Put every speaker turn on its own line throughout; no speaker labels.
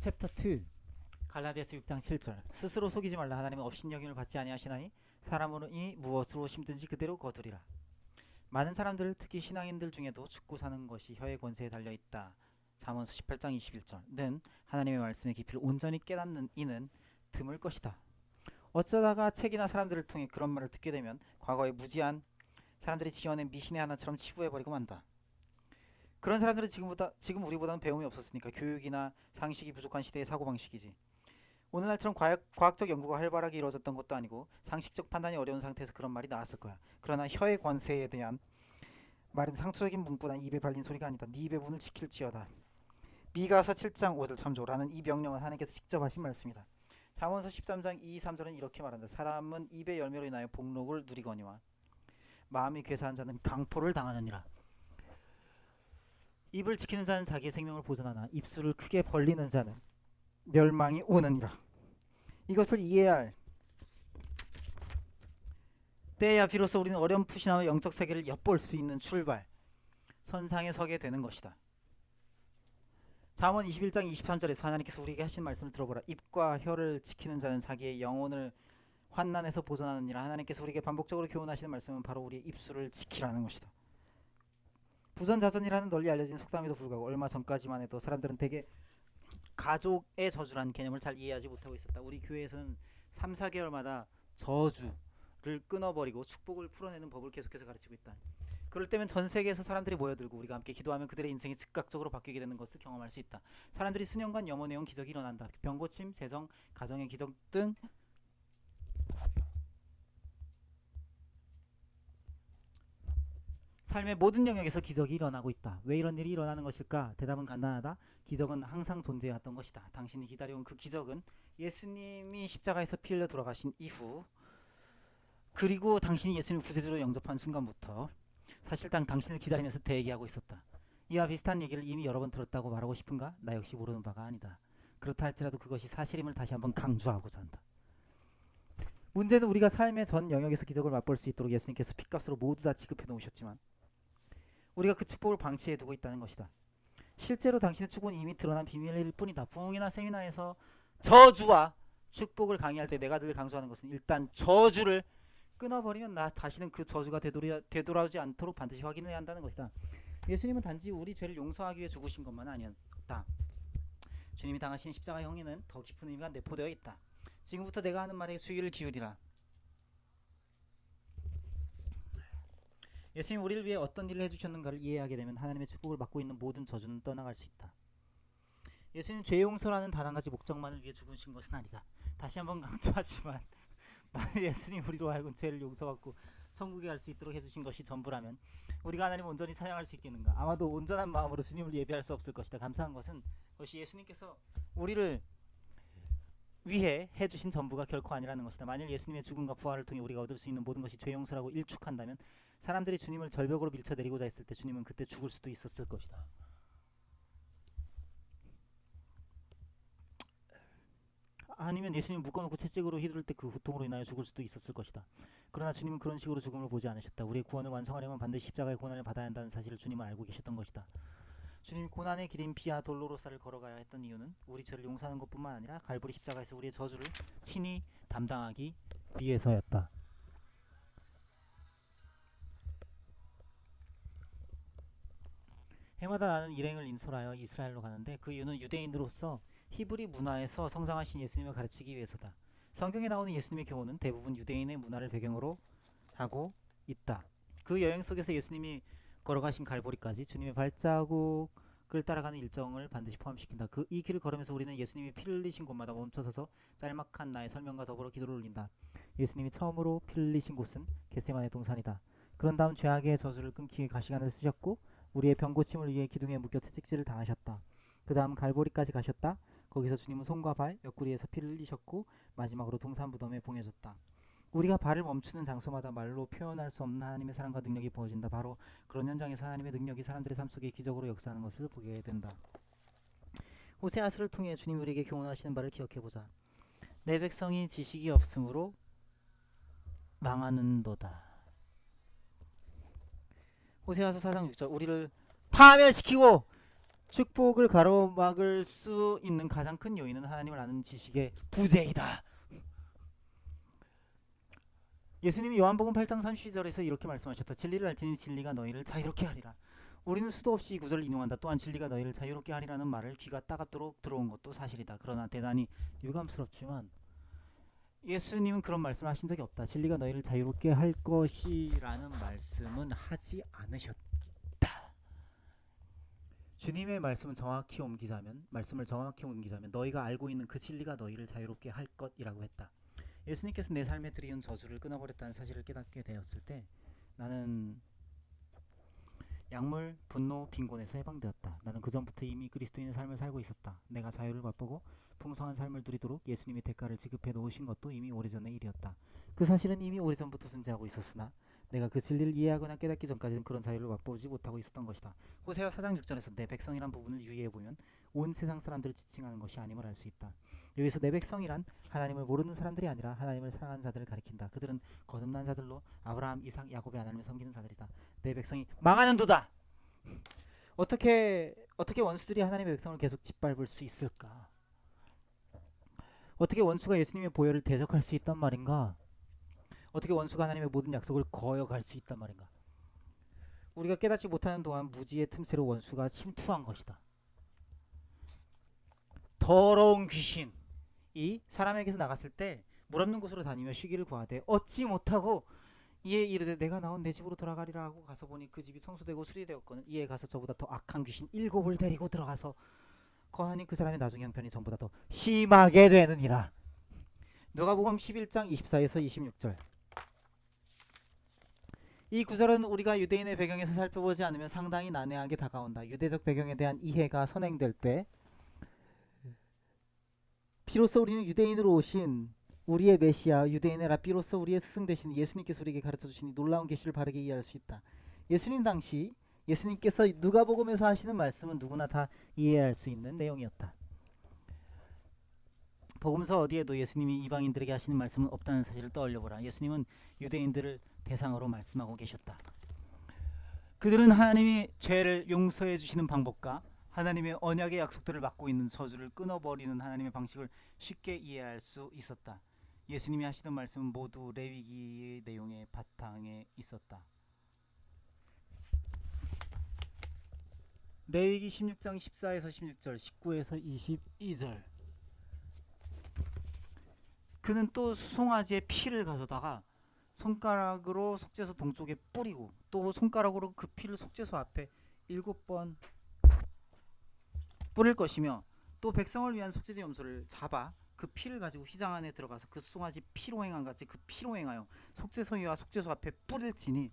챕터 2 갈라디아서 6장 7절 스스로 속이지 말라. 하나님은 업신여김을 받지 아니하시나니 사람이 무엇으로 심든지 그대로 거두리라. 많은 사람들, 특히 신앙인들 중에도 죽고 사는 것이 혀의 권세에 달려있다. 잠언서 18장 21절는 하나님의 말씀의 깊이를 온전히 깨닫는 이는 드물 것이다. 어쩌다가 책이나 사람들을 통해 그런 말을 듣게 되면 과거에 무지한 사람들이 지어낸 미신의 하나처럼 치부해버리고 만다. 그런 사람들은 지금 우리보다는 배움이 없었으니까 교육이나 상식이 부족한 시대의 사고방식이지. 오늘날처럼 과학적 연구가 활발하게 이루어졌던 것도 아니고 상식적 판단이 어려운 상태에서 그런 말이 나왔을 거야. 그러나 혀의 권세에 대한 말은 상투적인 문구나 입에 발린 소리가 아니다. 네 입의 문을 지킬지어다. 미가서 7장 5절 참조라는 이 명령은 하나님께서 직접 하신 말씀이다. 잠언서 13장 2, 3절은 이렇게 말한다. 사람은 입의 열매로 인하여 복록을 누리거니와 마음이 괴사한 자는 강포를 당하느니라. 입을 지키는 자는 자기의 생명을 보존하나 입술을 크게 벌리는 자는 멸망이 오느니라. 이것을 이해해야 할 때야 비로소 우리는 어렴풋이나마 영적 세계를 엿볼 수 있는 출발 선상에 서게 되는 것이다. 잠언 21장 23절에서 하나님께서 우리에게 하신 말씀을 들어보라. 입과 혀를 지키는 자는 자기의 영혼을 환난에서 보존하느니라. 하나님께서 우리에게 반복적으로 교훈하시는 말씀은 바로 우리의 입술을 지키라는 것이다. 부전자전이라는 널리 알려진 속담에도 불구하고 얼마 전까지만 해도 사람들은 대개 가족의 저주라는 개념을 잘 이해하지 못하고 있었다. 우리 교회에서는 3, 4개월마다 저주를 끊어버리고 축복을 풀어내는 법을 계속해서 가르치고 있다. 그럴 때면 전 세계에서 사람들이 모여들고 우리가 함께 기도하면 그들의 인생이 즉각적으로 바뀌게 되는 것을 경험할 수 있다. 사람들이 수년간 염원해온 기적이 일어난다. 병고침, 재정, 가정의 기적 등 삶의 모든 영역에서 기적이 일어나고 있다. 왜 이런 일이 일어나는 것일까? 대답은 간단하다. 기적은 항상 존재해왔던 것이다. 당신이 기다려온 그 기적은 예수님이 십자가에서 피 흘려 돌아가신 이후, 그리고 당신이 예수님을 구세주로 영접한 순간부터 사실상 당신을 기다리면서 대기하고 있었다. 이와 비슷한 얘기를 이미 여러 번 들었다고 말하고 싶은가? 나 역시 모르는 바가 아니다. 그렇다 할지라도 그것이 사실임을 다시 한번 강조하고자 한다. 문제는 우리가 삶의 전 영역에서 기적을 맛볼 수 있도록 예수님께서 핏값으로 모두 다 지급해 놓으셨지만 우리가 그 축복을 방치해 두고 있다는 것이다. 실제로 당신의 축복은 이미 드러난 비밀일 뿐이다. 부흥이나 세미나에서 저주와 축복을 강의할 때 내가 늘 강조하는 것은 일단 저주를 끊어버리면 나 다시는 그 저주가 되돌아오지 않도록 반드시 확인해야 한다는 것이다. 예수님은 단지 우리 죄를 용서하기 위해 죽으신 것만 아니었다. 주님이 당하신 십자가 형에는 더 깊은 의미가 내포되어 있다. 지금부터 내가 하는 말에 주의를 기울이라. 예수님이 우리를 위해 어떤 일을 해주셨는가를 이해하게 되면 하나님의 축복을 받고 있는 모든 저주는 떠나갈 수 있다. 예수님 죄 용서라는 단 한 가지 목적만을 위해 죽으신 것은 아니다. 다시 한번 강조하지만 만약 예수님 우리로 하여금 죄를 용서받고 천국에 갈 수 있도록 해주신 것이 전부라면 우리가 하나님을 온전히 찬양할 수 있겠는가? 아마도 온전한 마음으로 주님을 예배할 수 없을 것이다. 감사한 것은 그것이 예수님께서 우리를 위해 해주신 전부가 결코 아니라는 것이다. 만일 예수님의 죽음과 부활을 통해 우리가 얻을 수 있는 모든 것이 죄 용서라고 일축한다면 사람들이 주님을 절벽으로 밀쳐내리고자 했을 때 주님은 그때 죽을 수도 있었을 것이다. 아니면 예수님 묶어놓고 채찍으로 휘두를 때 그 고통으로 인하여 죽을 수도 있었을 것이다. 그러나 주님은 그런 식으로 죽음을 보지 않으셨다. 우리의 구원을 완성하려면 반드시 십자가의 고난을 받아야 한다는 사실을 주님은 알고 계셨던 것이다. 주님이 고난의 길인 비아 돌로로사를 걸어가야 했던 이유는 우리 죄를 용서하는 것뿐만 아니라 갈보리 십자가에서 우리의 저주를 친히 담당하기 위해서였다. 해마다 나는 일행을 인솔하여 이스라엘로 가는데 그 이유는 유대인으로서 히브리 문화에서 성장하신 예수님을 가르치기 위해서다. 성경에 나오는 예수님의 교훈은 대부분 유대인의 문화를 배경으로 하고 있다. 그 여행 속에서 예수님이 걸어가신 갈보리까지 주님의 발자국을 따라가는 일정을 반드시 포함시킨다. 이 길을 걸으면서 우리는 예수님이 피를 흘리신 곳마다 멈춰서서 짤막한 나의 설명과 더불어 기도를 올린다. 예수님이 처음으로 피를 흘리신 곳은 겟세마네 동산이다. 그런 다음 죄악의 저주를 끊기 위해 가시관을 쓰셨고 우리의 병고침을 위해 기둥에 묶여 채찍질을 당하셨다. 그 다음 갈보리까지 가셨다. 거기서 주님은 손과 발, 옆구리에서 피를 흘리셨고 마지막으로 동산 무덤에 봉해졌다. 우리가 발을 멈추는 장소마다 말로 표현할 수 없는 하나님의 사랑과 능력이 부어진다. 바로 그런 현장에서 하나님의 능력이 사람들의 삶 속에 기적으로 역사하는 것을 보게 된다. 호세아서를 통해 주님이 우리에게 교훈하시는 바를 기억해보자. 내 백성이 지식이 없으므로 망하는도다. 호세아서 4장 6절 우리를 파멸시키고 축복을 가로막을 수 있는 가장 큰 요인은 하나님을 아는 지식의 부재이다. 예수님이 요한복음 8장 32절에서 이렇게 말씀하셨다. 진리를 알지니 진리가 너희를 자유롭게 하리라. 우리는 수도 없이 이 구절을 인용한다. 또한 진리가 너희를 자유롭게 하리라는 말을 귀가 따갑도록 들어온 것도 사실이다. 그러나 대단히 유감스럽지만 예수님은 그런 말씀을 하신 적이 없다. 진리가 너희를 자유롭게 할 것이라는 말씀은 하지 않으셨다. 주님의 말씀을 정확히 옮기자면 너희가 알고 있는 그 진리가 너희를 자유롭게 할 것이라고 했다. 예수님께서 내 삶에 들이운 저주를 끊어버렸다는 사실을 깨닫게 되었을 때 나는 약물, 분노, 빈곤에서 해방되었다. 나는 그전부터 이미 그리스도인의 삶을 살고 있었다. 내가 자유를 맛보고 풍성한 삶을 누리도록 예수님이 대가를 지급해 놓으신 것도 이미 오래전의 일이었다. 그 사실은 이미 오래전부터 존재하고 있었으나 내가 그 진리를 이해하거나 깨닫기 전까지는 그런 자유를 맛보지 못하고 있었던 것이다. 호세아 4장 6절에서 내 백성이란 부분을 유의해보면 온 세상 사람들을 지칭하는 것이 아님을 알 수 있다. 여기서 내 백성이란 하나님을 모르는 사람들이 아니라 하나님을 사랑하는 자들을 가리킨다. 그들은 거듭난 자들로 아브라함, 이삭, 야곱의 하나님을 섬기는 자들이다. 내 백성이 망하는 도다. 어떻게 원수들이 하나님의 백성을 계속 짓밟을 수 있을까? 어떻게 원수가 예수님의 보혈을 대적할 수 있단 말인가? 어떻게 원수가 하나님의 모든 약속을 거역할 수 있단 말인가? 우리가 깨닫지 못하는 동안 무지의 틈새로 원수가 침투한 것이다. 더러운 귀신이 사람에게서 나갔을 때 물 없는 곳으로 다니며 쉬기를 구하되 얻지 못하고 이에 이르되 내가 나온 내 집으로 돌아가리라 하고 가서 보니 그 집이 성수되고 수리되었거늘 이에 가서 저보다 더 악한 귀신 7을 데리고 들어가서 거하니 그 사람의 나중 형편이 전보다 더 심하게 되느니라. 누가복음 11장 24에서 26절. 이 구절은 우리가 유대인의 배경에서 살펴보지 않으면 상당히 난해하게 다가온다. 유대적 배경에 대한 이해가 선행될 때 비로소 우리는 유대인으로 오신 우리의 메시아 유대인의 랍비로서 우리의 스승 되신 예수님께서 우리에게 가르쳐 주시니 놀라운 계시를 바르게 이해할 수 있다. 예수님 당시 예수님께서 누가복음에서 하시는 말씀은 누구나 다 이해할 수 있는 내용이었다. 복음서 어디에도 예수님이 이방인들에게 하시는 말씀은 없다는 사실을 떠올려보라. 예수님은 유대인들을 대상으로 말씀하고 계셨다. 그들은 하나님이 죄를 용서해 주시는 방법과 하나님의 언약의 약속들을 맡고 있는 저주를 끊어버리는 하나님의 방식을 쉽게 이해할 수 있었다. 예수님이 하시던 말씀은 모두 레위기의 내용의 바탕에 있었다. 레위기 16장 14에서 16절, 19에서 22절. 그는 또 수송아지의 피를 가져다가 손가락으로 속죄소 동쪽에 뿌리고 또 손가락으로 그 피를 속죄소 앞에 7번 뿌릴 것이며 또 백성을 위한 속죄제 염소를 잡아 그 피를 가지고 휘장 안에 들어가서 그 수송아지 피로 행한 같이 그 피로 행하여 속죄소 위와 속죄소 앞에 뿌릴지니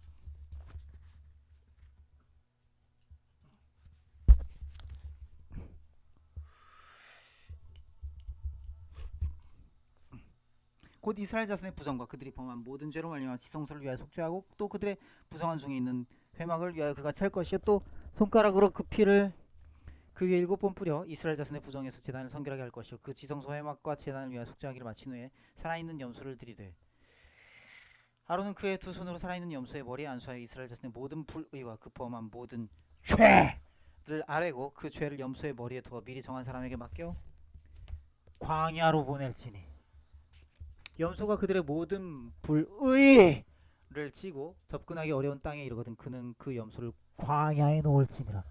곧 이스라엘 자손의 부정과 그들이 범한 모든 죄로 말미암아 지성소를 위하여 속죄하고 또 그들의 부정한 중에 있는 회막을 위하여 그가 찰 것이요 또 손가락으로 그 피를 그 위에 7번 뿌려 이스라엘 자손의 부정에서 제단을 성결하게 할 것이요 그 지성소 회막과 제단을 위하여 속죄하기를 마친 후에 살아있는 염소를 드리되 아론은 그의 두 손으로 살아있는 염소의 머리에 안수하여 이스라엘 자손의 모든 불의와 그 범한 모든 죄를 아뢰고 그 죄를 염소의 머리에 두어 미리 정한 사람에게 맡겨 광야로 보낼지니 염소가 그들의 모든 불의를 찌고 접근하기 어려운 땅에 이르거든 그는 그 염소를 광야에 놓을지니라.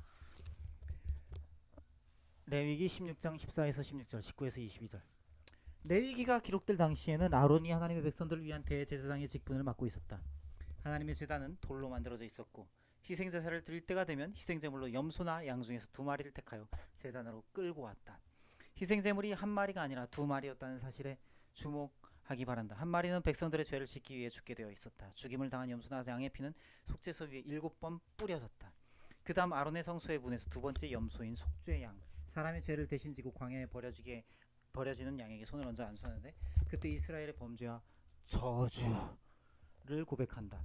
레위기 16장 14에서 16절, 19에서 22절. 레위기가 기록될 당시에는 아론이 하나님의 백성들을 위한 대제사장의 직분을 맡고 있었다. 하나님의 제단은 돌로 만들어져 있었고 희생제사를 드릴 때가 되면 희생제물로 염소나 양 중에서 2마리를 택하여 제단으로 끌고 왔다. 희생제물이 한 마리가 아니라 2마리였다는 사실에 주목하기 바란다. 한 마리는 백성들의 죄를 씻기 위해 죽게 되어 있었다. 죽임을 당한 염소나 양의 피는 속죄소 위에 7번 뿌려졌다. 그 다음 아론의 성소의 문에서 두 번째 염소인 속죄양, 사람의 죄를 대신 지고 광야에 버려지는 양에게 손을 얹어 안수하는데 그때 이스라엘의 범죄와 저주를 고백한다.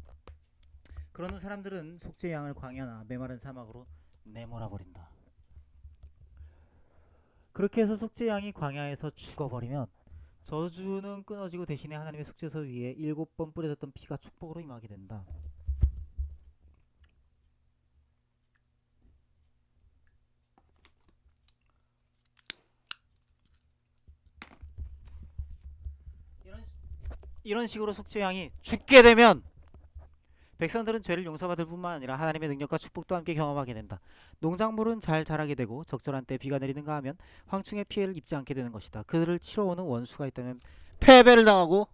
그런 후 사람들은 속죄양을 광야나 메마른 사막으로 내몰아버린다. 그렇게 해서 속죄양이 광야에서 죽어버리면 저주는 끊어지고 대신에 하나님의 속죄소 위에 7번 뿌려졌던 피가 축복으로 임하게 된다. 이런 식으로 속죄양이 죽게 되면 백성들은 죄를 용서받을 뿐만 아니라 하나님의 능력과 축복도 함께 경험하게 된다. 농작물은 잘 자라게 되고 적절한 때 비가 내리는가 하면 황충의 피해를 입지 않게 되는 것이다. 그들을 치러오는 원수가 있다면 패배를 당하고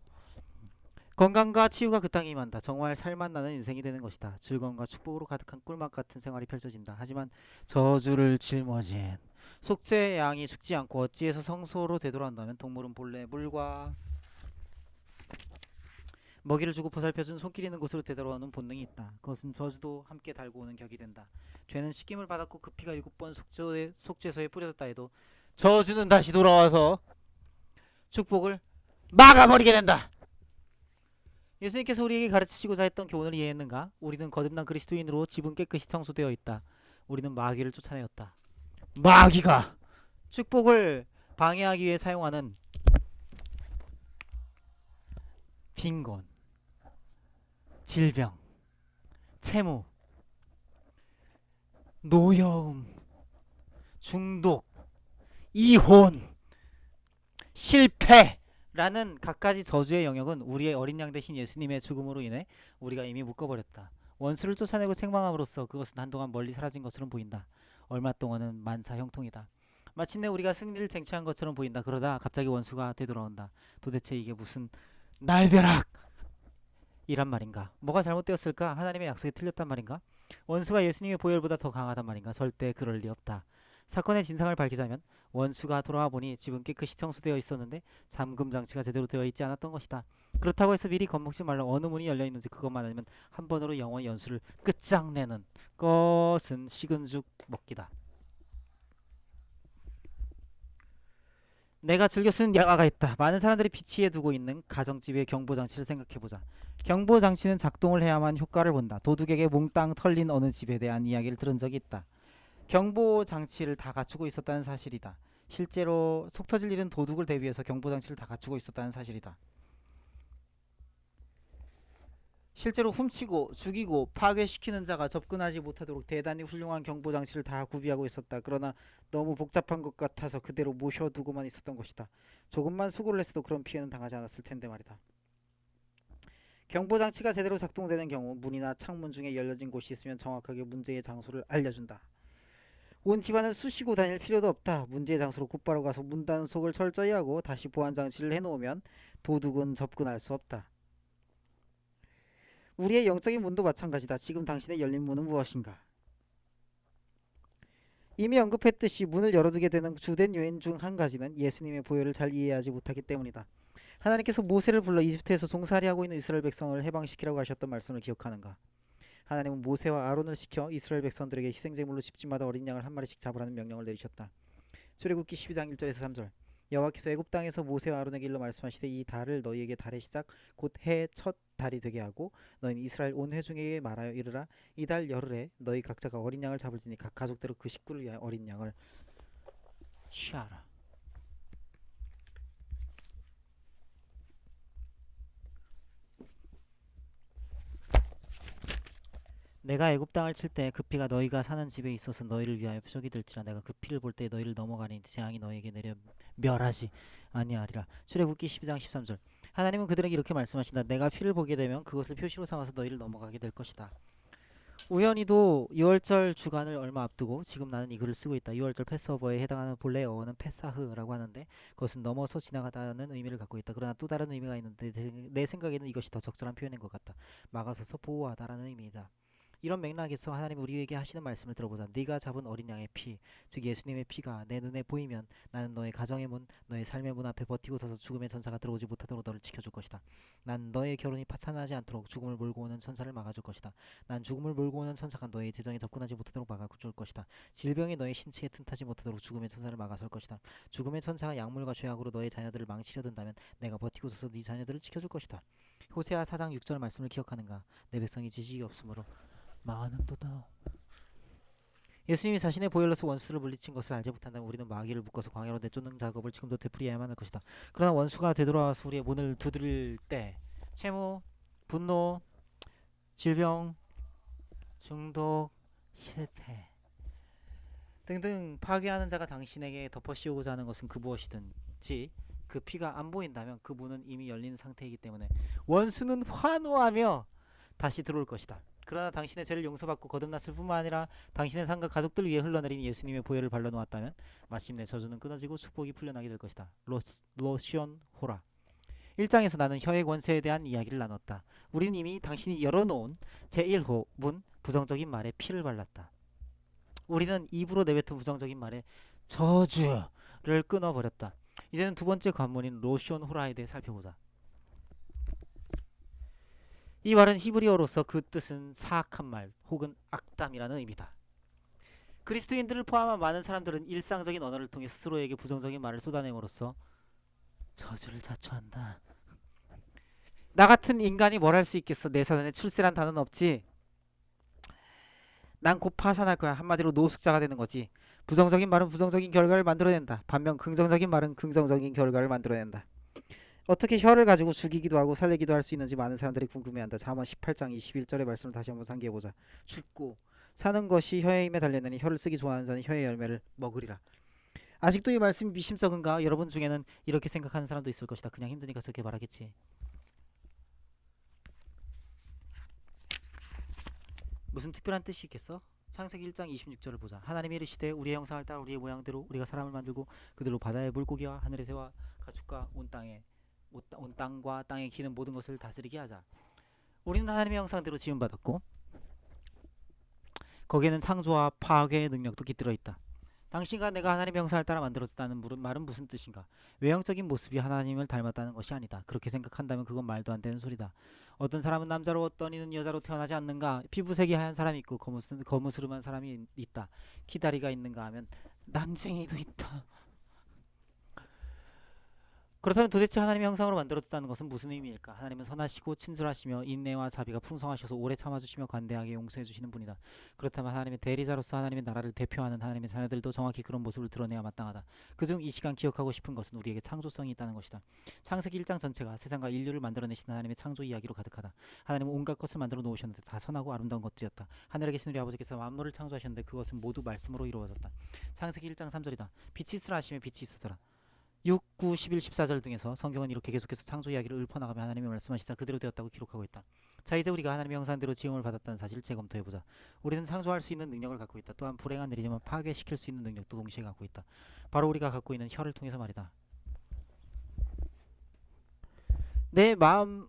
건강과 치유가 그 땅에 임한다. 정말 살맛나는 인생이 되는 것이다. 즐거움과 축복으로 가득한 꿀맛 같은 생활이 펼쳐진다. 하지만 저주를 짊어진 속죄 양이 죽지 않고 어찌해서 성소로 되돌아온다면 동물은 본래 물과 먹이를 주고 보살펴준 손길 있는 곳으로 되돌아오는 본능이 있다. 그것은 저주도 함께 달고 오는 격이 된다. 죄는 씻김을 받았고 그 피가 7번 속죄소에 뿌려졌다 해도 저주는 다시 돌아와서 축복을 막아버리게 된다. 예수님께서 우리에게 가르치시고자 했던 교훈을 이해했는가? 우리는 거듭난 그리스도인으로 집은 깨끗이 청소되어 있다. 우리는 마귀를 쫓아내었다. 마귀가 축복을 방해하기 위해 사용하는 빈곤, 질병, 채무, 노여움, 중독, 이혼, 실패라는 갖가지 저주의 영역은 우리의 어린 양 대신 예수님의 죽음으로 인해 우리가 이미 묶어버렸다. 원수를 쫓아내고 책망함으로써 그것은 한동안 멀리 사라진 것으로 보인다. 얼마 동안은 만사 형통이다. 마침내 우리가 승리를 쟁취한 것처럼 보인다. 그러다 갑자기 원수가 되돌아온다. 도대체 이게 무슨 날벼락 이란 말인가? 뭐가 잘못되었을까? 하나님의 약속이 틀렸단 말인가? 원수가 예수님의 보혈보다 더 강하단 말인가? 절대 그럴 리 없다. 사건의 진상을 밝히자면 원수가 돌아와 보니 집은 깨끗이 청소되어 있었는데 잠금 장치가 제대로 되어 있지 않았던 것이다. 그렇다고 해서 미리 겁먹지 말라. 어느 문이 열려 있는지 그것만 알면 한 번으로 영원히 연수를 끝장내는 것은 식은 죽 먹기다. 내가 즐겨 쓰는 야가가 있다. 많은 사람들이 비치해 두고 있는 가정집의 경보장치를 생각해보자. 경보장치는 작동을 해야만 효과를 본다. 도둑에게 몽땅 털린 어느 집에 대한 이야기를 들은 적이 있다. 경보장치를 다 갖추고 있었다는 사실이다. 실제로 속 터질 일은 도둑을 대비해서 경보장치를 다 갖추고 있었다는 사실이다. 실제로 훔치고 죽이고 파괴시키는 자가 접근하지 못하도록 대단히 훌륭한 경보장치를 다 구비하고 있었다. 그러나 너무 복잡한 것 같아서 그대로 모셔두고만 있었던 것이다. 조금만 수고를 했어도 그런 피해는 당하지 않았을 텐데 말이다. 경보장치가 제대로 작동되는 경우 문이나 창문 중에 열려진 곳이 있으면 정확하게 문제의 장소를 알려준다. 온 집안을 쑤시고 다닐 필요도 없다. 문제의 장소로 곧바로 가서 문 단속을 철저히 하고 다시 보안 장치를 해놓으면 도둑은 접근할 수 없다. 우리의 영적인 문도 마찬가지다. 지금 당신의 열린 문은 무엇인가? 이미 언급했듯이 문을 열어두게 되는 주된 요인 중 한 가지는 예수님의 보혈을 잘 이해하지 못하기 때문이다. 하나님께서 모세를 불러 이집트에서 종살이하고 있는 이스라엘 백성을 해방시키라고 하셨던 말씀을 기억하는가? 하나님은 모세와 아론을 시켜 이스라엘 백성들에게 희생제물로 집집마다 어린 양을 한 마리씩 잡으라는 명령을 내리셨다. 출애굽기 12장 1절에서 3절. 여호와께서 애굽 땅에서 모세와 아론에게 일러 말씀하시되 이 달을 너희에게 달의 시작 곧 해의 첫 달이 되게 하고 너희는 이스라엘 온 회중에게 말하여 이르라 이 달 열흘에 너희 각자가 어린 양을 잡을지니 각 가족대로 그 식구를 위하여 어린 양을 취하라. 내가 애굽 땅을 칠 때 그 피가 너희가 사는 집에 있어서 너희를 위하여 표적이 될지라. 내가 그 피를 볼 때 너희를 넘어가니 재앙이 너희에게 내려 멸하지 아니하리라. 출애굽기 12장 13절. 하나님은 그들에게 이렇게 말씀하신다. 내가 피를 보게 되면 그것을 표시로 삼아서 너희를 넘어가게 될 것이다. 우연히도 6월절 주간을 얼마 앞두고 지금 나는 이 글을 쓰고 있다. 6월절 패스오버에 해당하는 본래 어어는 페사흐라고 하는데 그것은 넘어서 지나가다는 의미를 갖고 있다. 그러나 또 다른 의미가 있는데 내 생각에는 이것이 더 적절한 표현인 것 같다. 막아서서 보호하다라는 의미이다. 이런 맥락에서 하나님 우리에게 하시는 말씀을 들어보자. 네가 잡은 어린 양의 피, 즉 예수님의 피가 내 눈에 보이면 나는 너의 가정의 문, 너의 삶의 문 앞에 버티고 서서 죽음의 천사가 들어오지 못하도록 너를 지켜줄 것이다. 난 너의 결혼이 파탄나지 않도록 죽음을 몰고 오는 천사를 막아줄 것이다. 난 죽음을 몰고 오는 천사가 너의 재정에 접근하지 못하도록 막아줄 것이다. 질병이 너의 신체에 틈타지 못하도록 죽음의 천사를 막아설 것이다. 죽음의 천사가 약물과 죄악으로 너의 자녀들을 망치려 든다면 내가 버티고 서서 네 자녀들을 지켜줄 것이다. 호세아 4장 6절 말씀을 기억하는가? 내 백성이 지식이 없으므로 망하는도다. 예수님이 자신의 보혈로서 원수를 물리친 것을 알지 못한다면 우리는 마귀를 묶어서 광야로 내쫓는 작업을 지금도 되풀이해야만 할 것이다. 그러나 원수가 되돌아와서 우리의 문을 두드릴 때 채무, 분노, 질병, 중독, 실패 등등 파괴하는 자가 당신에게 덮어씌우고자 하는 것은 그 무엇이든지 그 피가 안 보인다면 그 문은 이미 열린 상태이기 때문에 원수는 환호하며 다시 들어올 것이다. 그러나 당신의 죄를 용서받고 거듭났을 뿐만 아니라 당신의 삶과 가족들 위해 흘러내린 예수님의 보혈을 발라놓았다면 마침내 저주는 끊어지고 축복이 풀려나게 될 것이다. 로시온 호라. 1장에서 나는 혀의 권세에 대한 이야기를 나눴다. 우리는 이미 당신이 열어놓은 제1호 문 부정적인 말에 피를 발랐다. 우리는 입으로 내뱉은 부정적인 말에 저주를 끊어버렸다. 이제는 두 번째 관문인 로시온 호라에 대해 살펴보자. 이 말은 히브리어로서 그 뜻은 사악한 말 혹은 악담이라는 의미다. 그리스도인들을 포함한 많은 사람들은 일상적인 언어를 통해 스스로에게 부정적인 말을 쏟아냄으로써 저주를 자초한다. 나 같은 인간이 뭘 할 수 있겠어. 내 사전에 출세란 단어는 없지. 난 곧 파산할 거야. 한마디로 노숙자가 되는 거지. 부정적인 말은 부정적인 결과를 만들어낸다. 반면 긍정적인 말은 긍정적인 결과를 만들어낸다. 어떻게 혀를 가지고 죽이기도 하고 살리기도 할 수 있는지 많은 사람들이 궁금해한다. 잠언 18장 21절의 말씀을 다시 한번 상기해보자. 죽고 사는 것이 혀의 힘에 달렸느니 혀를 쓰기 좋아하는 자는 혀의 열매를 먹으리라. 아직도 이 말씀이 미심쩍은가? 여러분 중에는 이렇게 생각하는 사람도 있을 것이다. 그냥 힘드니까 저렇게 말하겠지. 무슨 특별한 뜻이 있겠어? 창세기 1장 26절을 보자. 하나님이 이르시되 우리의 형상을 따라 우리의 모양대로 우리가 사람을 만들고 그들로 바다의 물고기와 하늘의 새와 가축과 온 땅과 땅에 기는 모든 것을 다스리게 하자. 우리는 하나님의 형상대로 지음받았고 거기에는 창조와 파괴의 능력도 깃들어 있다. 당신과 내가 하나님의 형상을 따라 만들어졌다는 말은 무슨 뜻인가? 외형적인 모습이 하나님을 닮았다는 것이 아니다. 그렇게 생각한다면 그건 말도 안 되는 소리다. 어떤 사람은 남자로 어떤 이는 여자로 태어나지 않는가? 피부색이 하얀 사람이 있고 거무스름한 사람이 있다. 키다리가 있는가 하면 난쟁이도 있다. 그렇다면 도대체 하나님의 형상으로 만들어졌다는 것은 무슨 의미일까? 하나님은 선하시고 친절하시며 인내와 자비가 풍성하셔서 오래 참아주시며 관대하게 용서해주시는 분이다. 그렇다면 하나님의 대리자로서 하나님의 나라를 대표하는 하나님의 자녀들도 정확히 그런 모습을 드러내야 마땅하다. 그중 이 시간 기억하고 싶은 것은 우리에게 창조성이 있다는 것이다. 창세기 1장 전체가 세상과 인류를 만들어내신 하나님의 창조 이야기로 가득하다. 하나님은 온갖 것을 만들어 놓으셨는데 다 선하고 아름다운 것들이었다. 하늘에 계신 우리 아버지께서 만물을 창조하셨는데 그것은 모두 말씀으로 이루어졌다. 창세기 1장 3절이다. 빛이 있으라 하시며 빛이 있었더라. 6, 9, 11, 14절 등에서 성경은 이렇게 계속해서 창조 이야기를 읊어나가며 하나님의 말씀하시자 그대로 되었다고 기록하고 있다. 자, 이제 우리가 하나님의 형상대로 지음을 받았다는 사실을 재검토해보자. 우리는 창조할 수 있는 능력을 갖고 있다. 또한 불행한 일이지만 파괴시킬 수 있는 능력도 동시에 갖고 있다. 바로 우리가 갖고 있는 혀를 통해서 말이다. 내 마음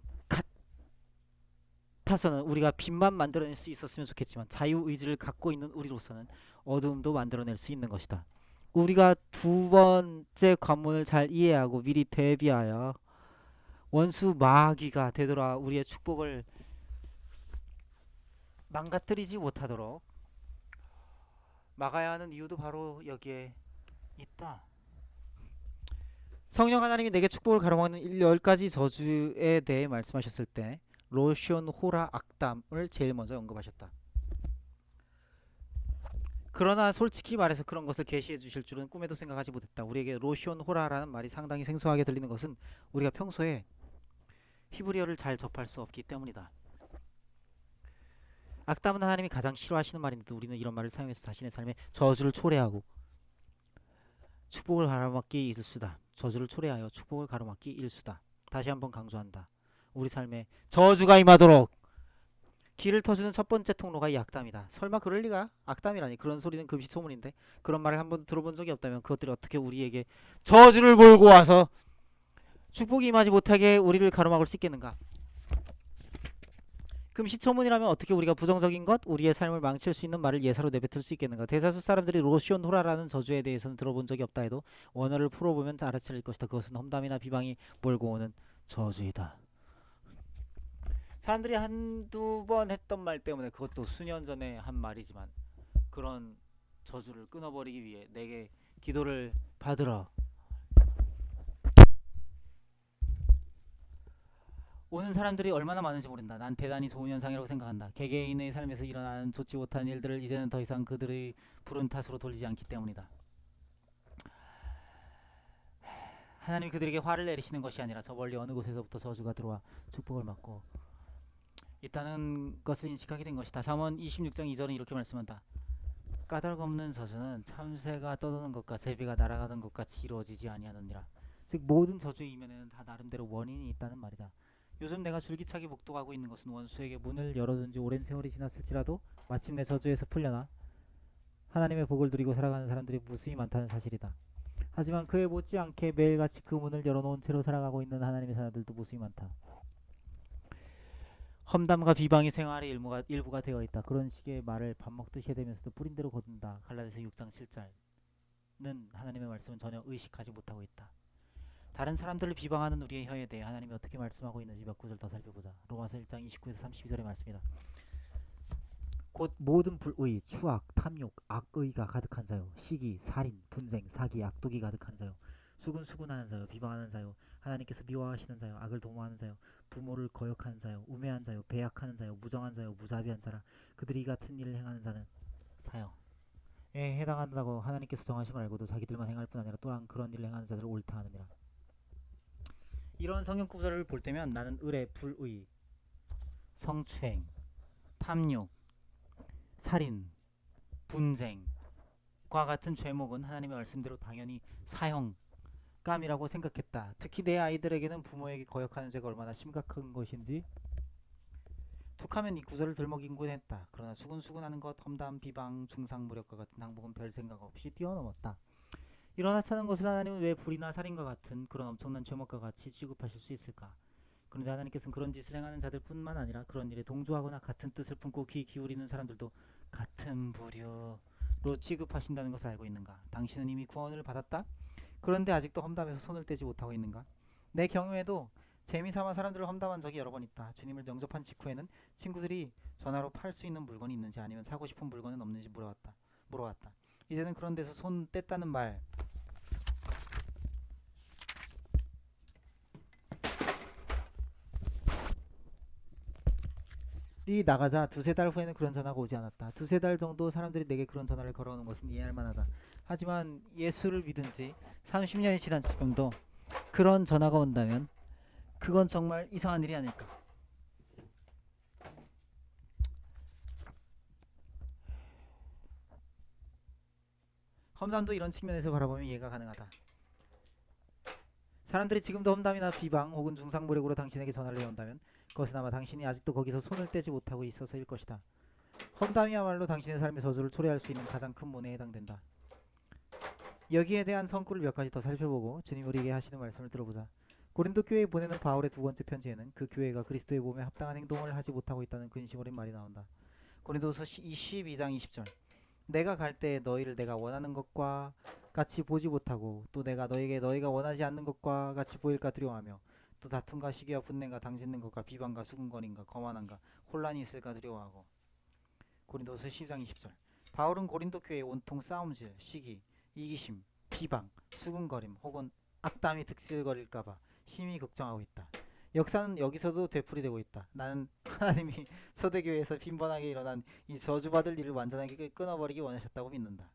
같아서는 우리가 빛만 만들어낼 수 있었으면 좋겠지만 자유의지를 갖고 있는 우리로서는 어두움도 만들어낼 수 있는 것이다. 우리가 두 번째 관문을 잘 이해하고 미리 대비하여 원수 마귀가 되돌아 우리의 축복을 망가뜨리지 못하도록 막아야 하는 이유도 바로 여기에 있다. 성령 하나님이 내게 축복을 가로막는 10가지 저주에 대해 말씀하셨을 때 로시온 호라 악담을 제일 먼저 언급하셨다. 그러나 솔직히 말해서 그런 것을 계시해 주실 줄은 꿈에도 생각하지 못했다. 우리에게 로시온 호라라는 말이 상당히 생소하게 들리는 것은 우리가 평소에 히브리어를 잘 접할 수 없기 때문이다. 악담은 하나님이 가장 싫어하시는 말인데도 우리는 이런 말을 사용해서 자신의 삶에 저주를 초래하고 축복을 가로막기 일수다. 저주를 초래하여 축복을 가로막기 일수다. 다시 한번 강조한다. 우리 삶에 저주가 임하도록 길을 터주는 첫 번째 통로가 이 악담이다. 설마 그럴 리가? 악담이라니. 그런 소리는 금시소문인데 그런 말을 한 번도 들어본 적이 없다면 그것들이 어떻게 우리에게 저주를 몰고 와서 축복이 임하지 못하게 우리를 가로막을 수 있겠는가? 금시초문이라면 어떻게 우리가 부정적인 것, 우리의 삶을 망칠 수 있는 말을 예사로 내뱉을 수 있겠는가? 대다수 사람들이 로시온 호라라는 저주에 대해서는 들어본 적이 없다 해도 원어를 풀어보면 알아차릴 것이다. 그것은 험담이나 비방이 몰고 오는 저주이다. 사람들이 한두 번 했던 말 때문에 그것도 수년 전에 한 말이지만 그런 저주를 끊어버리기 위해 내게 기도를 받으러 오는 사람들이 얼마나 많은지 모른다. 난 대단히 좋은 현상이라고 생각한다. 개개인의 삶에서 일어나는 좋지 못한 일들을 이제는 더 이상 그들의 부른 탓으로 돌리지 않기 때문이다. 하나님이 그들에게 화를 내리시는 것이 아니라 저 멀리 어느 곳에서부터 저주가 들어와 축복을 막고 있다는 것을 인식하게 된 것이다. 잠언 26장 2절은 이렇게 말씀한다. 까닭없는 저주는 참새가 떠도는 것과 제비가 날아가는 것 같이 이루어지지 아니하느니라. 즉 모든 저주의 이면에는 다 나름대로 원인이 있다는 말이다. 요즘 내가 줄기차게 목도하고 있는 것은 원수에게 문을 열어둔 지 오랜 세월이 지났을지라도 마침내 저주에서 풀려나 하나님의 복을 누리고 살아가는 사람들이 무수히 많다는 사실이다. 하지만 그에 못지않게 매일같이 그 문을 열어놓은 채로 살아가고 있는 하나님의 사람들도 무수히 많다. 험담과 비방이 생활의 일부가 되어 있다. 그런 식의 말을 밥 먹듯이 해대면서도 뿌린 대로 거둔다. 갈라디아서 6장 7절는 하나님의 말씀은 전혀 의식하지 못하고 있다. 다른 사람들을 비방하는 우리의 혀에 대해 하나님이 어떻게 말씀하고 있는지 몇 구절 더 살펴보자. 로마서 1장 29에서 32절의 말씀이다. 곧 모든 불의, 추악, 탐욕, 악의가 가득한 자요, 시기, 살인, 분쟁, 사기, 악독이 가득한 자요, 수군수군하는 자요, 비방하는 자요, 하나님께서 미워하시는 자요, 악을 도모하는 자요, 부모를 거역하는 자요, 우매한 자요, 배약하는 자요, 무정한 자요, 무자비한 자라. 그들이 이 같은 일을 행하는 자는 사형에 해당한다고 하나님께서 정하심을 알고도 자기들만 행할 뿐 아니라 또한 그런 일을 행하는 자들을 옳다 하느니라. 이런 성경 구절을 볼 때면 나는 의뢰, 불의, 성추행, 탐욕, 살인, 분쟁과 같은 죄목은 하나님의 말씀대로 당연히 사형감이라고 생각했다. 특히 내 아이들에게는 부모에게 거역하는 죄가 얼마나 심각한 것인지 툭하면 이 구절을 들먹이곤 했다. 그러나 수군수군하는 것, 험담, 비방, 중상무력과 같은 항복은 별 생각 없이 뛰어넘었다. 이런 하찮은 것을 하나님은 왜 불이나 살인과 같은 그런 엄청난 죄목과 같이 취급하실 수 있을까? 그런데 하나님께서는 그런 짓을 행하는 자들뿐만 아니라 그런 일에 동조하거나 같은 뜻을 품고 귀 기울이는 사람들도 같은 부류로 취급하신다는 것을 알고 있는가? 당신은 이미 구원을 받았다? 그런데 아직도 험담에서 손을 떼지 못하고 있는가? 내 경우에도 재미삼아 사람들을 험담한 적이 여러 번 있다. 주님을 영접한 직후에는 친구들이 전화로 팔 수 있는 물건이 있는지 아니면 사고 싶은 물건은 없는지 물어왔다. 이제는 그런 데서 손 뗐다는 말이 나가자 두세 달 후에는 그런 전화가 오지 않았다. 두세 달 정도 사람들이 내게 그런 전화를 걸어오는 것은 이해할 만하다. 하지만 예수를 믿은 지 30년이 지난 지금도 그런 전화가 온다면 그건 정말 이상한 일이 아닐까. 험담도 이런 측면에서 바라보면 이해가 가능하다. 사람들이 지금도 험담이나 비방 혹은 중상모략으로 당신에게 전화를 해온다면 그것은 아마 당신이 아직도 거기서 손을 떼지 못하고 있어서일 것이다. 험담이야말로 당신의 삶의 저주를 초래할 수 있는 가장 큰 문에 해당된다. 여기에 대한 성구를 몇 가지 더 살펴보고 주님 우리에게 하시는 말씀을 들어보자. 고린도 교회에 보내는 바울의 두 번째 편지에는 그 교회가 그리스도의 몸에 합당한 행동을 하지 못하고 있다는 근심 어린 말이 나온다. 고린도서 12장 20절. 내가 갈 때에 너희를 내가 원하는 것과 같이 보지 못하고 또 내가 너희에게 너희가 원하지 않는 것과 같이 보일까 두려워하며 또 다툼과 시기와 분냄과 당짓는 것과 비방과 수군거림과 거만함과 혼란이 있을까 두려워하고. 고린도서 12장 20절. 바울은 고린도 교회의 온통 싸움질, 시기, 이기심, 비방, 수군거림 혹은 악담이 득실거릴까봐 심히 걱정하고 있다. 역사는 여기서도 되풀이되고 있다. 나는 하나님이 초대교회에서 빈번하게 일어난 이 저주받을 일을 완전하게 끊어버리기 원하셨다고 믿는다.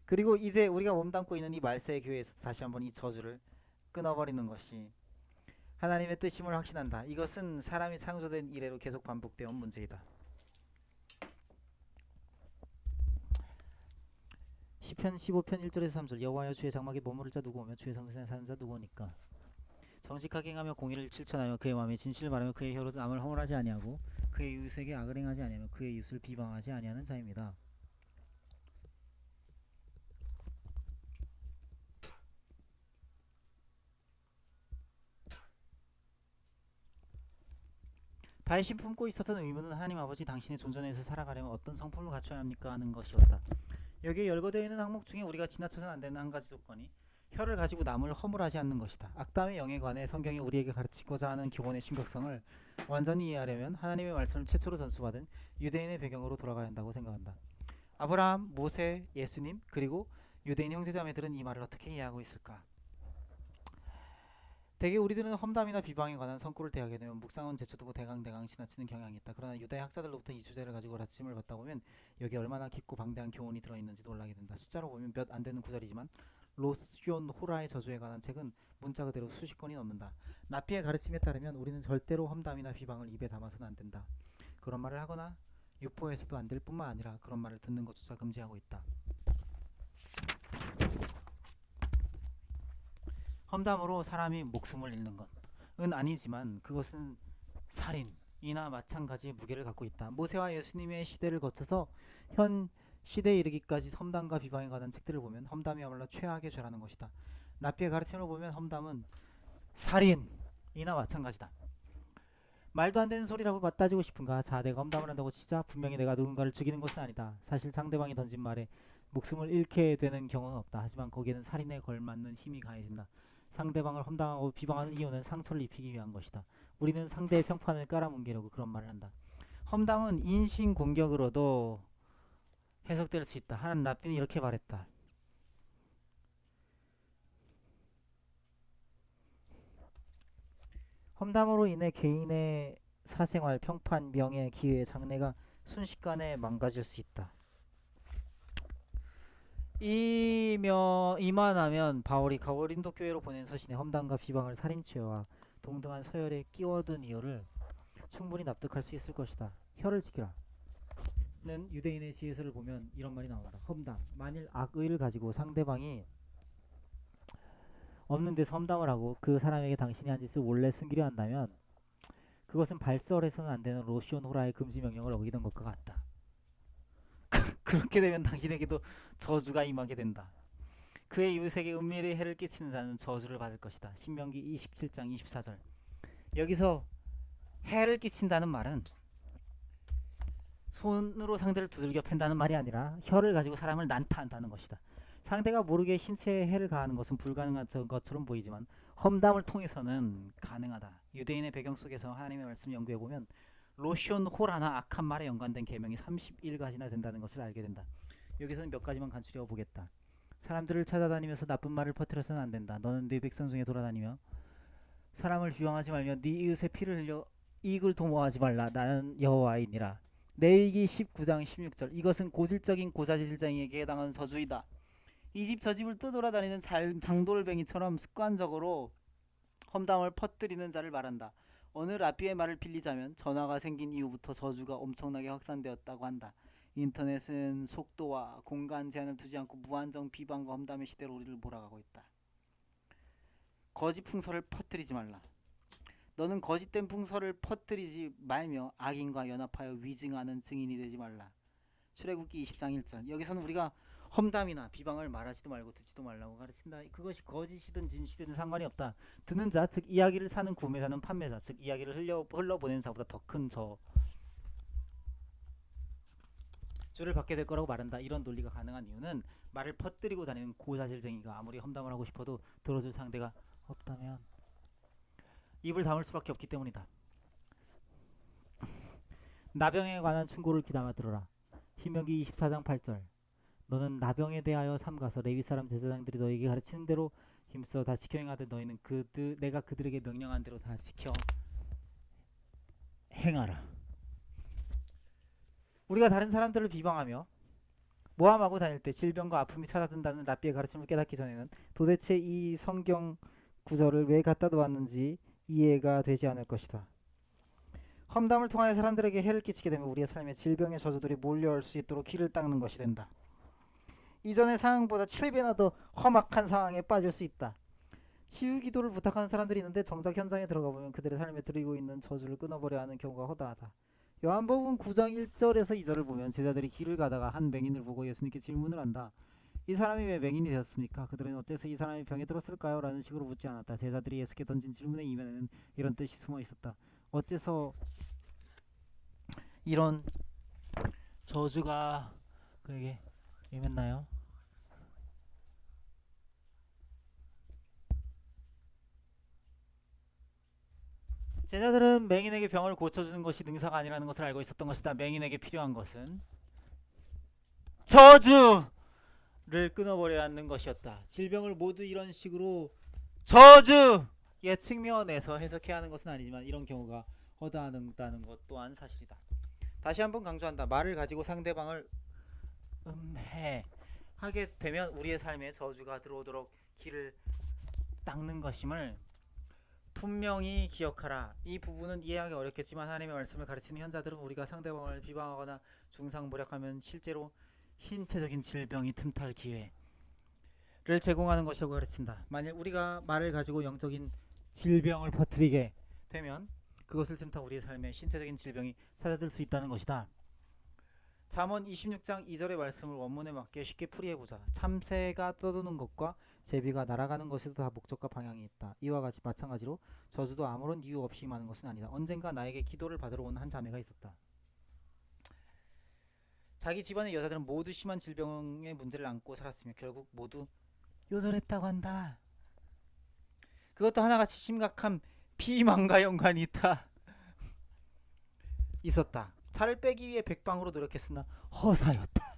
그리고 이제 우리가 몸담고 있는 이 말세의 교회에서 다시 한번 이 저주를 끊어버리는 것이 하나님의 뜻임을 확신한다. 이것은 사람이 창조된 이래로 계속 반복되어 온 문제이다. 시편 15편 1절에서 3절. 여호와여 주의 장막에 머무를 자 누구오며 주의 성전에 사는 자 누구오니까. 정직하게 행하며 공의를 실천하며 그의 마음에 진실을 말하며 그의 혀로 남을 허물하지 아니하고 그의 이웃에게 악을 행하지 아니하며 그의 이웃을 비방하지 아니하는 자입니다. 다윗이 품고 있었던 의무는 하나님 아버지 당신의 존전에서 살아가려면 어떤 성품을 갖춰야 합니까 하는 것이었다. 여기에 열거되어 있는 항목 중에 우리가 지나쳐서는 안 되는 한 가지 조건이 혀를 가지고 남을 허물하지 않는 것이다. 악담의 영에 관해 성경이 우리에게 가르치고자 하는 교훈의 심각성을 완전히 이해하려면 하나님의 말씀을 최초로 전수받은 유대인의 배경으로 돌아가야 한다고 생각한다. 아브라함, 모세, 예수님 그리고 유대인 형제자매들은 이 말을 어떻게 이해하고 있을까? 대개 우리들은 험담이나 비방에 관한 성구를 대하게 되면 묵상은 제쳐두고 대강대강 지나치는 경향이 있다. 그러나 유대 학자들로부터 이 주제를 가지고 가르침을 받다 보면 여기에 얼마나 깊고 방대한 교훈이 들어있는지 놀라게 된다. 숫자로 보면 몇 안 되는 구절이지만 로시온 호라의 저주에 관한 책은 문자 그대로 수십 건이 넘는다. 라피의 가르침에 따르면 우리는 절대로 험담이나 비방을 입에 담아서는 안 된다. 그런 말을 하거나 유포해서도 안 될 뿐만 아니라 그런 말을 듣는 것조차 금지하고 있다. 험담으로 사람이 목숨을 잃는 것은 아니지만 그것은 살인이나 마찬가지의 무게를 갖고 있다. 모세와 예수님의 시대를 거쳐서 현 시대에 이르기까지 험담과 비방에 관한 책들을 보면 험담이야말로 최악의 죄라는 것이다. 라피의 가르침을 보면 험담은 살인이나 마찬가지다. 말도 안 되는 소리라고 맞따지고 싶은가? 자, 내가 험담을 한다고 치자 분명히 내가 누군가를 죽이는 것은 아니다. 사실 상대방이 던진 말에 목숨을 잃게 되는 경우는 없다. 하지만 거기에는 살인에 걸맞는 힘이 가해진다. 상대방을 험담하고 비방하는 이유는 상처를 입히기 위한 것이다. 우리는 상대의 평판을 깔아뭉개려고 그런 말을 한다. 험담은 인신공격으로도 해석될 수 있다. 하는 라피는 이렇게 말했다. 험담으로 인해 개인의 사생활, 평판, 명예, 기회, 장래가 순식간에 망가질 수 있다. 이만하면 바울이 고린도 교회로 보낸 서신에 험담과 비방을 살인죄와 동등한 서열에 끼워든 이유를 충분히 납득할 수 있을 것이다. 혀를 지키라 는 유대인의 지혜서를 보면 이런 말이 나온다. 험담, 만일 악의를 가지고 상대방이 없는 데서 험담을 하고 그 사람에게 당신이 한 짓을 원래 숨기려 한다면 그것은 발설해서는 안 되는 로시온 호라의 금지 명령을 어기는 것과 같다. 그렇게 되면 당신에게도 저주가 임하게 된다. 그의 이웃에게 은밀히 해를 끼치는 자는 저주를 받을 것이다. 신명기 27장 24절. 여기서 해를 끼친다는 말은 손으로 상대를 두들겨 팬다는 말이 아니라 혀를 가지고 사람을 난타한다는 것이다. 상대가 모르게 신체에 해를 가하는 것은 불가능한 것처럼 보이지만 험담을 통해서는 가능하다. 유대인의 배경 속에서 하나님의 말씀 연구해보면 로시온 호라나 악한 말에 연관된 계명이 31가지나 된다는 것을 알게 된다. 여기서는 몇 가지만 간추려 보겠다. 사람들을 찾아다니면서 나쁜 말을 퍼뜨려서는 안 된다. 너는 네 백성 중에 돌아다니며 사람을 비방하지 말며 네 이웃의 피를 흘려 이익을 도모하지 말라. 나는 여호와이니라. 레위기 19장 16절. 이것은 고질적인 고자질쟁이에게 해당하는 저주이다. 이 집 저 집을 떠돌아다니는 장돌뱅이처럼 습관적으로 험담을 퍼뜨리는 자를 말한다. 어느 라피의 말을 빌리자면 전화가 생긴 이후부터 저주가 엄청나게 확산되었다고 한다. 인터넷은 속도와 공간 제한을 두지 않고 무한정 비방과 험담의 시대로 우리를 몰아가고 있다. 거짓 풍설을 퍼뜨리지 말라. 너는 거짓된 풍설을 퍼뜨리지 말며 악인과 연합하여 위증하는 증인이 되지 말라. 출애굽기 20장 1절. 여기서는 우리가 험담이나 비방을 말하지도 말고 듣지도 말라고 가르친다. 그것이 거짓이든 진실이든 상관이 없다. 듣는 자, 즉 이야기를 사는 구매자는 판매자, 즉 이야기를 흘러보내는 자보다 더 큰 저주를 받게 될 거라고 말한다. 이런 논리가 가능한 이유는 말을 퍼뜨리고 다니는 고자질쟁이가 아무리 험담을 하고 싶어도 들어줄 상대가 없다면 입을 다물 수밖에 없기 때문이다. 나병에 관한 충고를 귀담아 들어라. 신명기 24장 8절. 너는 나병에 대하여 삼가서 레위 사람 제사장들이 너에게 가르치는 대로 힘써 다 지켜 행하되 너희는 내가 그들에게 명령한 대로 다 지켜 행하라. 우리가 다른 사람들을 비방하며 모함하고 다닐 때 질병과 아픔이 찾아든다는 라비의 가르침을 깨닫기 전에는 도대체 이 성경 구절을 왜 갖다 놓았는지 이해가 되지 않을 것이다. 험담을 통하여 사람들에게 해를 끼치게 되면 우리의 삶에 질병의 저주들이 몰려올 수 있도록 귀를 닦는 것이 된다. 이전의 상황보다 7배나 더 험악한 상황에 빠질 수 있다. 치유 기도를 부탁하는 사람들이 있는데 정작 현장에 들어가 보면 그들의 삶에 들이고 있는 저주를 끊어버려 하는 경우가 허다하다. 요한복음 9장 1절에서 2절을 보면 제자들이 길을 가다가 한 맹인을 보고 예수님께 질문을 한다. 이 사람이 왜 맹인이 되었습니까? 그들은 어째서 이 사람이 병에 들었을까요? 라는 식으로 묻지 않았다. 제자들이 예수께 던진 질문의 이면에는 이런 뜻이 숨어 있었다. 어째서 이런 저주가 그에게 임했나요? 제자들은 맹인에게 병을 고쳐주는 것이 능사가 아니라는 것을 알고 있었던 것이다. 맹인에게 필요한 것은 저주를 끊어버려야 하는 것이었다. 질병을 모두 이런 식으로 저주의 측면에서 해석해야 하는 것은 아니지만 이런 경우가 허다하다는 것 또한 사실이다. 다시 한번 강조한다. 말을 가지고 상대방을 하게 되면 우리의 삶에 저주가 들어오도록 길을 닦는 것임을 분명히 기억하라. 이 부분은 이해하기 어렵겠지만 하나님의 말씀을 가르치는 현자들은 우리가 상대방을 비방하거나 중상모략하면 실제로 신체적인 질병이 틈탈 기회를 제공하는 것이라고 가르친다. 만일 우리가 말을 가지고 영적인 질병을 퍼뜨리게 되면 그것을 틈타 우리의 삶에 신체적인 질병이 찾아들 수 있다는 것이다. 잠언 26장 2절의 말씀을 원문에 맞게 쉽게 풀이해보자. 참새가 떠도는 것과 제비가 날아가는 것에도 다 목적과 방향이 있다. 이와 같이 마찬가지로 저주도 아무런 이유 없이 임하는 것은 아니다. 언젠가 나에게 기도를 받으러 온 한 자매가 있었다. 자기 집안의 여자들은 모두 심한 질병의 문제를 안고 살았으며 결국 모두 요절했다고 한다. 그것도 하나같이 심각한 비만과 연관이 있었다. 살을 빼기 위해 백방으로 노력했으나 허사였다.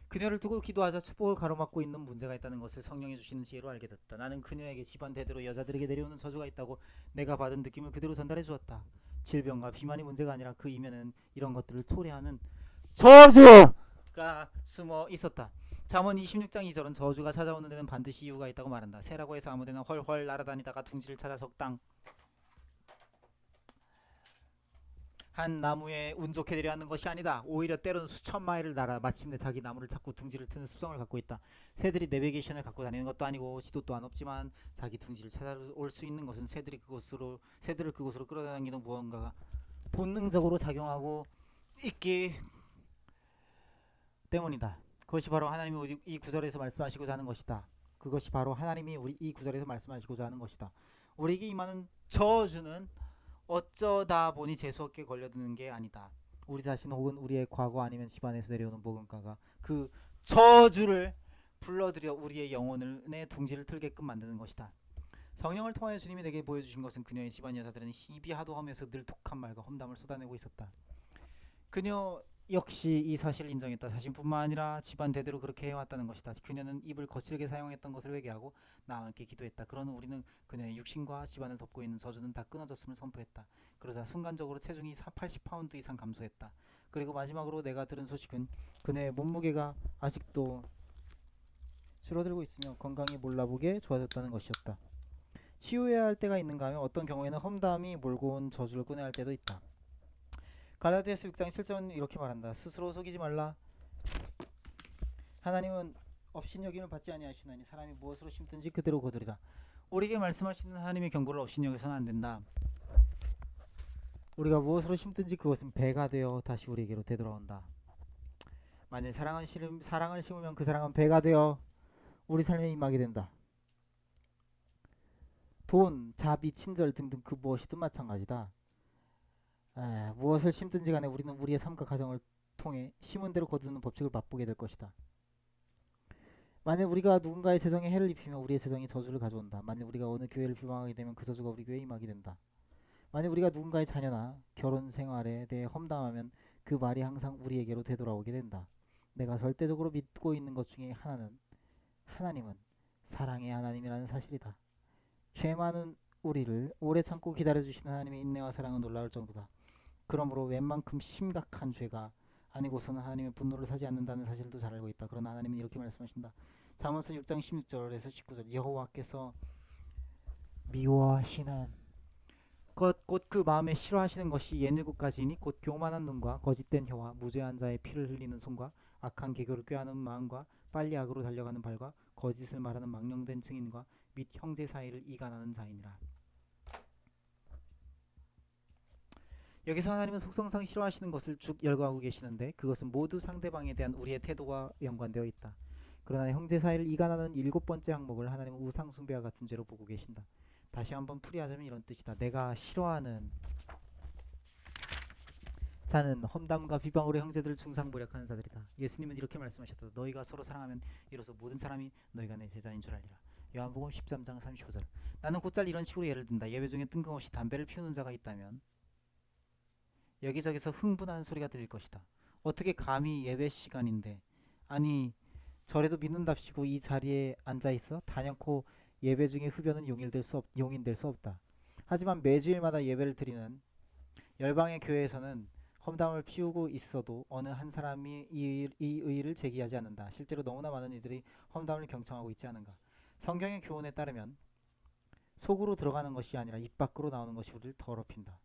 그녀를 두고 기도하자 축복을 가로막고 있는 문제가 있다는 것을 성령이 주시는 지혜로 알게 됐다. 나는 그녀에게 집안 대대로 여자들에게 내려오는 저주가 있다고 내가 받은 느낌을 그대로 전달해 주었다. 질병과 비만이 문제가 아니라 그 이면에는 이런 것들을 초래하는 저주가 숨어 있었다. 잠언 26장 2절은 저주가 찾아오는 데는 반드시 이유가 있다고 말한다. 새라고 해서 아무데나 헐헐 날아다니다가 둥지를 찾아 적당 한 나무에 운 좋게 내려앉는 것이 아니다. 오히려 때로는 수천 마일을 날아 마침내 자기 나무를 찾고 둥지를 트는 습성을 갖고 있다. 새들이 내비게이션을 갖고 다니는 것도 아니고 지도 또한 없지만 자기 둥지를 찾아올 수 있는 것은 새들을 그곳으로 끌어당기는 무언가가 본능적으로 작용하고 있기 때문이다. 그것이 바로 하나님이 이 구절에서 말씀하시고자 하는 것이다. 그것이 바로 하나님이 우리 이 구절에서 말씀하시고자 하는 것이다. 우리에게 임하는 저주는 어쩌다 보니 재수없게 걸려드는 게 아니다. 우리 자신 혹은 우리의 과거 아니면 집안에서 내려오는 모금가가 그 저주를 불러들여 우리의 영혼을 내 둥지를 틀게끔 만드는 것이다. 성령을 통하여 주님이 내게 보여주신 것은 그녀의 집안 여자들은 힘이 하도 하면서 늘 독한 말과 험담을 쏟아내고 있었다. 그녀 역시 이 사실을 인정했다. 자신뿐만 아니라 집안 대대로 그렇게 해왔다는 것이다. 그녀는 입을 거칠게 사용했던 것을 회개하고 나와 함께 기도했다. 그러나 우리는 그녀의 육신과 집안을 덮고 있는 저주는 다 끊어졌음을 선포했다. 그러자 순간적으로 체중이 80파운드 이상 감소했다. 그리고 마지막으로 내가 들은 소식은 그녀의 몸무게가 아직도 줄어들고 있으며 건강이 몰라보게 좋아졌다는 것이었다. 치유해야 할 때가 있는가 하면 어떤 경우에는 험담이 몰고 온 저주를 끊어야 할 때도 있다. 갈라디아서 6장 7절은 이렇게 말한다. 스스로 속이지 말라. 하나님은 업신여김을 받지 아니하시나니 사람이 무엇으로 심든지 그대로 거두리라. 우리에게 말씀하시는 하나님의 경고를 업신여겨서는 안 된다. 우리가 무엇으로 심든지 그것은 배가 되어 다시 우리에게로 되돌아온다. 만일 사랑을 심으면 그 사랑은 배가 되어 우리 삶에 임하게 된다. 돈, 자비, 친절 등등 그 무엇이든 마찬가지다. 무엇을 심든지 간에 우리는 우리의 삶과 가정을 통해 심은 대로 거두는 법칙을 맛보게 될 것이다. 만일 우리가 누군가의 재정에 해를 입히면 우리의 재정이 저주를 가져온다. 만일 우리가 어느 교회를 비방하게 되면 그 저주가 우리 교회에 임하게 된다. 만일 우리가 누군가의 자녀나 결혼 생활에 대해 험담하면 그 말이 항상 우리에게로 되돌아오게 된다. 내가 절대적으로 믿고 있는 것 중에 하나는 하나님은 사랑의 하나님이라는 사실이다. 죄 많은 우리를 오래 참고 기다려주시는 하나님의 인내와 사랑은 놀라울 정도다. 그러므로 웬만큼 심각한 죄가 아니고서는 하나님의 분노를 사지 않는다는 사실도 잘 알고 있다. 그러나 하나님은 이렇게 말씀하신다. 잠언서 6장 16절에서 19절 여호와께서 미워하시는 곧 그 마음에 싫어하시는 것이 옛일곱 가지이니 곧 교만한 눈과 거짓된 혀와 무죄한 자의 피를 흘리는 손과 악한 계교를 꾀하는 마음과 빨리 악으로 달려가는 발과 거짓을 말하는 망령된 증인과 및 형제 사이를 이간하는 자이니라. 여기서 하나님은 속성상 싫어하시는 것을 쭉 열거하고 계시는데 그것은 모두 상대방에 대한 우리의 태도와 연관되어 있다. 그러나 형제 사이를 이간하는 7번째 항목을 하나님은 우상 숭배와 같은 죄로 보고 계신다. 다시 한번 풀이하자면 이런 뜻이다. 내가 싫어하는 자는 험담과 비방으로 형제들을 중상모략하는 자들이다. 예수님은 이렇게 말씀하셨다. 너희가 서로 사랑하면 이로써 모든 사람이 너희가 내 제자인 줄 알리라. 요한복음 13장 35절. 나는 곧잘 이런 식으로 예를 든다. 예배 중에 뜬금없이 담배를 피우는 자가 있다면 여기저기서 흥분하는 소리가 들릴 것이다. 어떻게 감히 예배 시간인데 아니 저래도 믿는답시고 이 자리에 앉아있어? 단연코 예배 중에 흡연은 용인될 수 없다. 하지만 매주일마다 예배를 드리는 열방의 교회에서는 험담을 피우고 있어도 어느 한 사람이 이 의의를 제기하지 않는다. 실제로 너무나 많은 이들이 험담을 경청하고 있지 않은가. 성경의 교훈에 따르면 속으로 들어가는 것이 아니라 입 밖으로 나오는 것이 우리를 더럽힌다.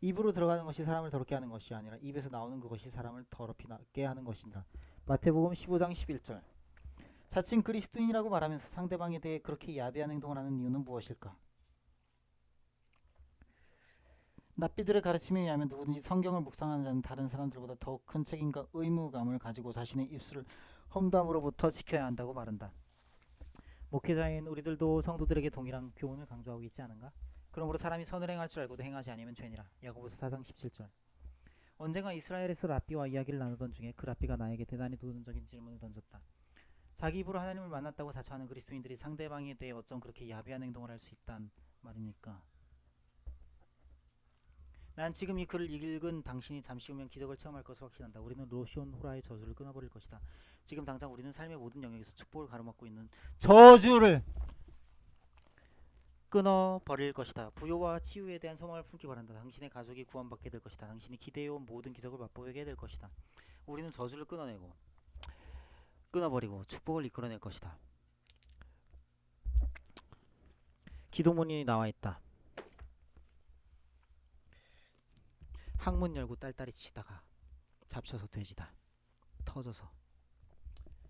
입으로 들어가는 것이 사람을 더럽게 하는 것이 아니라 입에서 나오는 그것이 사람을 더럽히게 하는 것이니라. 마태복음 15장 11절. 자칭 그리스도인이라고 말하면서 상대방에 대해 그렇게 야비한 행동을 하는 이유는 무엇일까? 랍비들의 가르침에 의하면 누구든지 성경을 묵상하는 자는 다른 사람들보다 더욱 큰 책임과 의무감을 가지고 자신의 입술을 험담으로부터 지켜야 한다고 말한다. 목회자인 우리들도 성도들에게 동일한 교훈을 강조하고 있지 않은가? 그러므로 사람이 선을 행할 줄 알고도 행하지 않으면 죄니라. 야고보서 4장 17절. 언젠가 이스라엘에서 랍비와 이야기를 나누던 중에 그 랍비가 나에게 대단히 도전적인 질문을 던졌다. 자기 입으로 하나님을 만났다고 자처하는 그리스도인들이 상대방에 대해 어쩜 그렇게 야비한 행동을 할 수 있단 말입니까? 난 지금 이 글을 읽은 당신이 잠시 후면 기적을 체험할 것을 확신한다. 우리는 로시온 호라의 저주를 끊어버릴 것이다. 지금 당장 우리는 삶의 모든 영역에서 축복을 가로막고 있는 저주를 끊어버릴 것이다. 부요와 치유에 대한 소망을 품기 바란다. 당신의 가족이 구원받게 될 것이다. 당신이 기대해온 모든 기적을 맛보게 될 것이다. 우리는 저주를 끊어버리고 축복을 이끌어낼 것이다. 기도문이 나와있다. 항문 열고 딸딸이 치다가 잡혀서 돼지다. 터져서.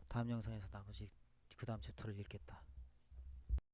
다음 영상에서 나머지 그 다음 챕터를 읽겠다.